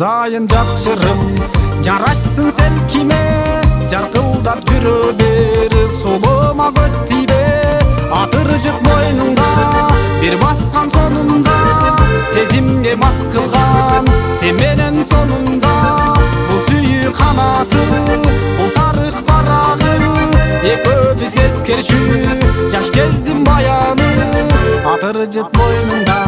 Ырзайын жакшырым жарашсын селкиме, жаркылдап жүрө бер солома көз тийбе. Атыр жыт мойнуңда бир баскан сонунда, сезимге мас кылган сен менен сонунда. Бул сүйүү канаты, бул тарых барагы, экөөбүз эскерчү жаш кездин баяны. Атыр жыт мойнуңда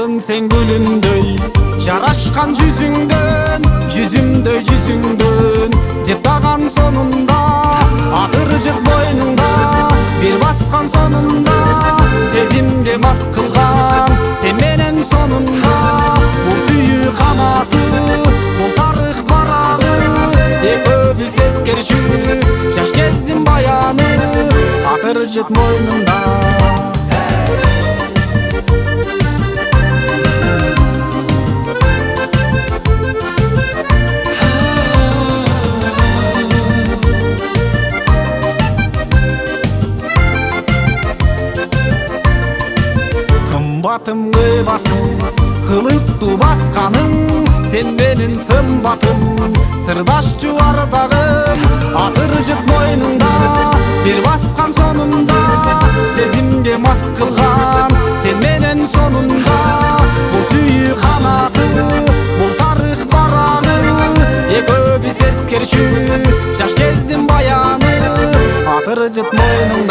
жаздың сен гүлүндөй жарашкан жүзүңдөн, жүзүңдөн жыттаган сонунда. Атыр жыт мойнуңда бир баскан сонунда, сезимге мас кылган сен менен сонунда. Бул сүйүү канаты, бул тарых барагы, экөөбүз эскерчү жаш кездин баяны. Атыр жыт мойнуңда Батым кыйбасың, кылыктуу басканың, сен менин сымбатым, сырдаш жубардагым. Атыр жыт мойнуңда бир баскан сонунда, сезимге мас кылган сен менен сонунда. Бул сүйүү канаты, бул тарых барагы, экөөбүз эскерчү жаш кездин баяны. Атыр жыт мойнуңда